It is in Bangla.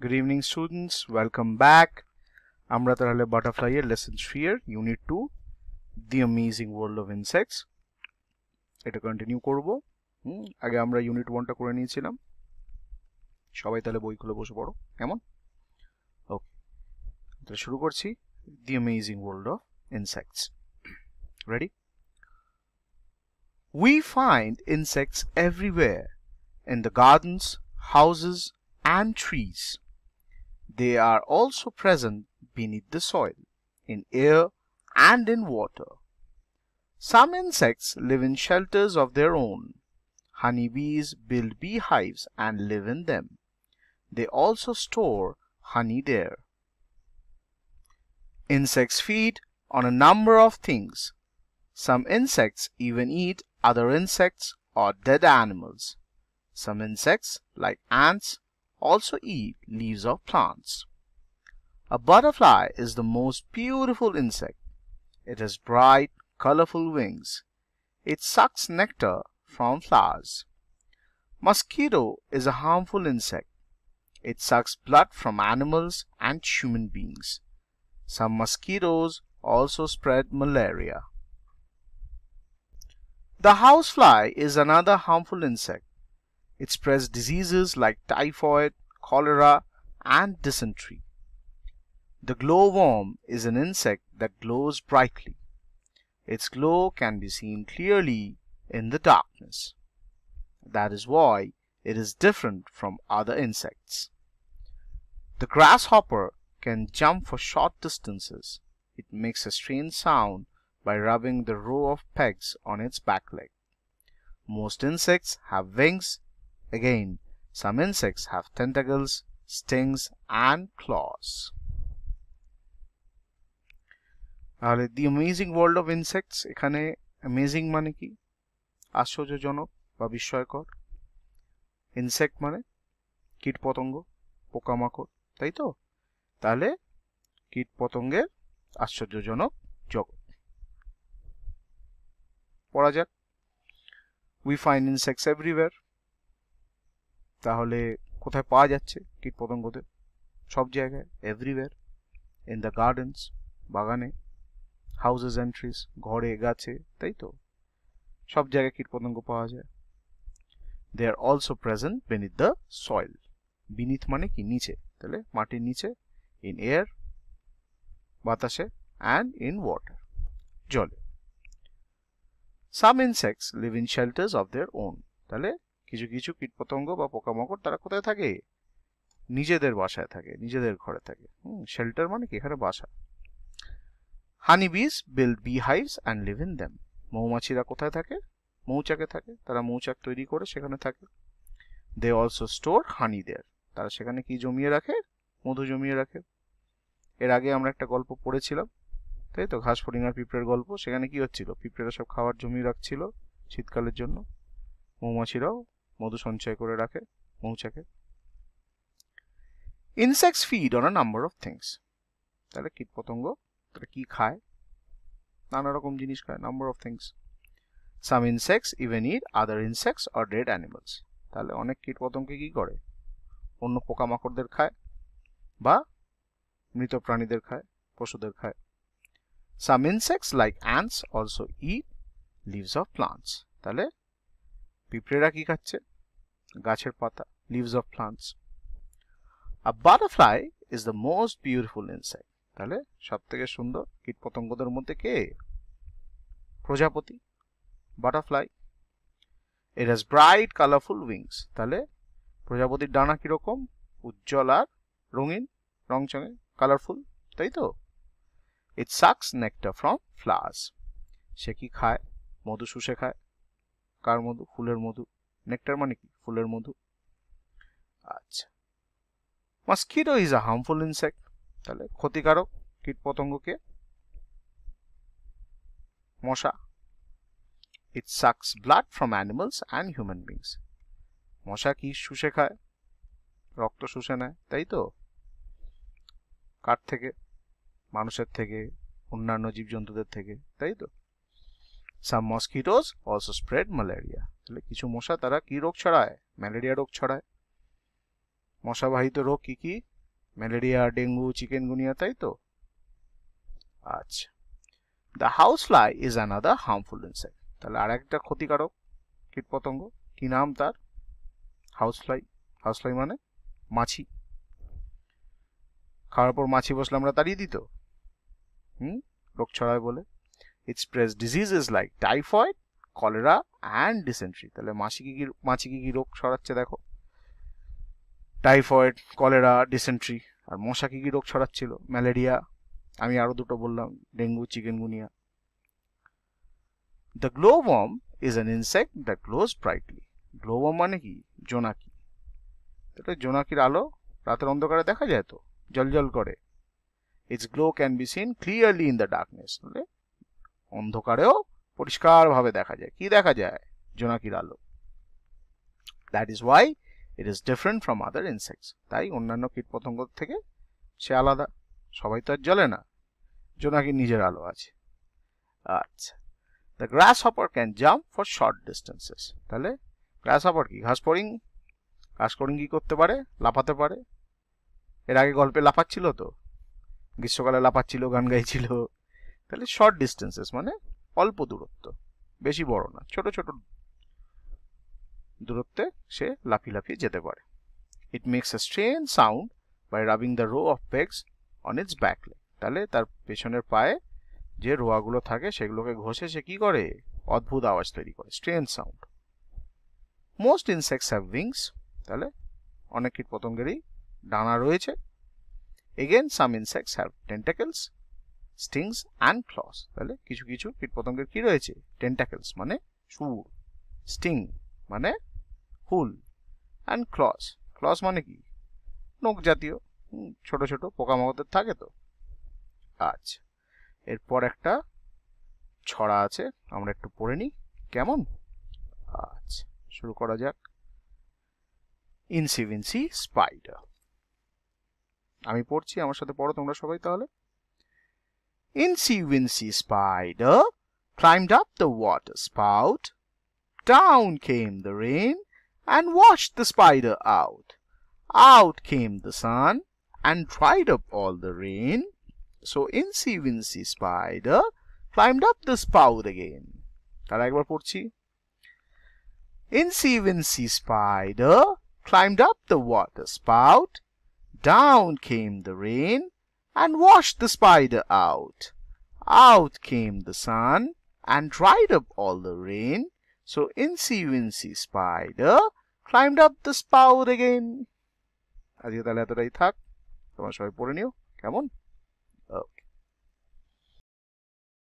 Good evening students, welcome back. আমরা তাহলে বাটারফ্লাই এর লেসন 3 এর unit 2 the amazing world of insects এটা কন্টিনিউ করব। আগে আমরা ইউনিট 1 টা করে নিয়েছিলাম। সবাই তাহলে বই খুলে বসে পড়ো, কেমন? ওকে, তাহলে শুরু করছি the amazing world of insects. Ready? We find insects everywhere in the gardens, houses and trees. They are also present beneath the soil, in air and in water. Some insects live in shelters of their own. Honeybees build beehives and live in them. They also store honey there. Insects feed on a number of things. Some insects even eat other insects or dead animals. Some insects, like ants, also eat leaves of plants. A butterfly is the most beautiful insect. It has bright, colorful wings. It sucks nectar from flowers. Mosquito is a harmful insect. It sucks blood from animals and human beings. Some mosquitoes also spread malaria. The housefly is another harmful insect. It spreads diseases like typhoid, cholera, and dysentery. The glowworm is an insect that glows brightly. Its glow can be seen clearly in the darkness. That is why it is different from other insects. The grasshopper can jump for short distances. It makes a strange sound by rubbing the row of pegs on its back leg. Most insects have wings. Again, some insects have tentacles, stings, and claws. তাহলে দি অ্যামেজিং ওয়ার্ল্ড অফ ইনসেক্টস, এখানে অ্যামেজিং মানে কি? আশ্চর্যজনক বা বিস্ময়কর। ইনসেক্ট মানে কীট পতঙ্গ, পোকামাকড়, তাই তো? তাহলে কীট পতঙ্গের আশ্চর্যজনক জগৎ। পড়া যাক। We find insects everywhere. তাহলে কোথায় পাওয়া যাচ্ছে কীট পতঙ্গদের? সব জায়গায়, এভরিওয়্যার। ইন দ্য গার্ডেন্স, বাগানে। হাউসেস অ্যান্ড ট্রিজ, ঘরে, গাছে, তাই তো? সব জায়গায় কীটপতঙ্গ পাওয়া যায়। They are also present beneath the soil. Beneath মানে কি? নিচে, তাহলে মাটির নিচে। ইন এয়ার, বাতাসে, অ্যান্ড ইন ওয়াটার, জলে। Some insects live in shelters of their own. তাহলে কিছু কিছু কীটপতঙ্গ বা পোকামাকড় তারা কোথায় থাকে? নিজেদের বাসায় থাকে, নিজেদের ঘরে থাকে। শেল্টার মানে কি? এখানে বাসা। Honeybees build beehives and live in them. মৌমাছিরা কোথায় থাকে? মৌচাকে থাকে, তারা মৌচাক তৈরি করে সেখানে থাকে। They also store honey there. তারা সেখানে কি জমিয়ে রাখে? মধু জমিয়ে রাখে। এর আগে আমরা একটা গল্প পড়েছিলাম, তাই তো? ঘাস ফড়িং আর পিঁপড়ের গল্প। সেখানে কি হচ্ছিল? পিঁপড়েরা সব খাবার জমিয়ে রাখছিল শীতকালের জন্য। মৌমাছিরাও মধু সঞ্চয় করে রাখে মৌচাকে। Insects feed on a number of things. তাহলে কীটপতঙ্গ তারা কি খায়? নানা রকম জিনিস খায়, number of things. Some insects even it other insects or dead animals. তাহলে অনেক কীটপতঙ্গ কি করে? অন্য পোকামাকড়দের খায় বা মৃত প্রাণীদের খায়, পশুদের খায়। Some insects like ants also eat leaves of plants. তাহলে পিঁপড়েরা কি খাচ্ছে? গাছের পাতা, leaves of plants. A butterfly is the most beautiful insect. তাহলে সব থেকে সুন্দর কীটপতঙ্গদের মধ্যে কে? প্রজাপতি, butterfly. It has bright colourful wings. তাহলে প্রজাপতির ডানা কিরকম? উজ্জ্বল আর রঙিন, রংচঙে, কালারফুল, তাই তো? ইট সাকস নেক্টার ফ্রম ফ্লাওয়ার্স। সে কি খায়? মধু শুষে খায়। কার মধু? ফুলের মধু। নেক্টার মানে কি? ফুলের মধু। আচ্ছা। Mosquito is a harmful insect. তাহলে ক্ষতিকারক কীটপতঙ্গকে? মশা। It sucks blood from animals and human beings. মশা কি শুষে খায়? রক্ত শুষে নেয়, তাই তো? কার থেকে? মানুষের থেকে, অন্যান্য জীবজন্তুদের থেকে, তাই তো? Some mosquitoes also spread malaria. তাহলে কিছু মশা তারা কি রোগ ছড়ায়? ম্যালেরিয়া রোগ ছড়ায়। মশাবাহিত রোগ কি কি? ম্যালেরিয়া, ডেঙ্গু, চিকেনগুনিয়া, তাই তো? আচ্ছা, the house fly is another harmful insect. তাহলে আর একটা ক্ষতিকারক কীটপতঙ্গ, কি নাম তার? House fly. হাউস ফ্লাই মানে মাছি। খাওয়ার পর মাছি বসলে আমরা তাড়িয়ে দিত, রোগ ছড়ায় বলে। It spreads diseases like typhoid, cholera and dysentery. তাহলে মাছি কি কি রোগ ছড়াচ্ছে দেখো, টাইফয়েড, কলেরা, ডিসেন্ট্রি। আর মশা কি কি রোগ ছড়াচ্ছিল? ম্যালেরিয়া, আমি আরো দুটো বললাম, dengue, chikungunya. The glowworm is an insect that glows brightly. Glowworm মানে কি? জোনাকি। তাহলে জোনাকির আলো রাতের অন্ধকারে দেখা যায় তো, জলজল করে। It's glow can be seen clearly in the darkness. মানে অন্ধকারেও পরিষ্কারভাবে দেখা যায়। কি দেখা যায়? জোনাকির আলো। That is why it is different from other insects. তাই অন্যান্য কীটপতঙ্গ থেকে সে আলাদা। সবাই তো আর জ্বলে না, জোনাকির নিজের আলো আছে। আচ্ছা, the grass hopper can jump for short distances. তাহলে গ্রাস হপার কি? ঘাসফড়িং। ঘাসফড়িং কি করতে পারে? লাফাতে পারে। এর আগে গল্পে লাফাচ্ছিল তো, গ্রীষ্মকালে লাফাচ্ছিল, গান গাইছিল। তাহলে শর্ট ডিস্টেন্সেস মানে অল্প দূরত্ব, বেশি বড় না, ছোট ছোট দূরত্বে সে লাফিয়ে লাফিয়ে যেতে পারে। It makes a strange sound by rubbing the row of pegs on its back leg. তাহলে তার পেছনের পায়ে যে রোয়াগুলো থাকে সেগুলোকে ঘষে সে কি করে? অদ্ভুত আওয়াজ তৈরি করে, strange sound. Most insects have wings. তাহলে অনেক কীটপতঙ্গেরই ডানা রয়েছে। Again some insects have tentacles, stings and claws. তাহলে কিছু কিছু কীটপতঙ্গের কি রয়েছে? টেন্টাকেলস মানে শুঁড়, স্টিং মানে হুল, অ্যান্ড ক্লস। ক্লস মানে কি? নখ জাতীয় ছোট ছোট পোকামাকড়ের থাকে তো। আচ্ছা, এরপর একটা ছড়া আছে, আমরা একটু পড়ে নিই, কেমন? আচ্ছা, শুরু করা যাক। ইনসি উইনসি স্পাইডার। আমি পড়ছি, আমার সাথে পড়ো তোমরা সবাই তাহলে। Incy Wincy Spider climbed up the water spout. Down came the rain and washed the spider out. Out came the sun and dried up all the rain. So Incy Wincy Spider climbed up the spout again. তার একবার পড়ছি। Incy Wincy Spider climbed up the water spout. Down came the rain and washed the spider out. Out came the sun and dried up all the rain. So Incy Wincy Spider climbed up the spout again. আজকে তাহলে এতটাই থাক, তোমরা সবাই পড়ে নিও, কেমন?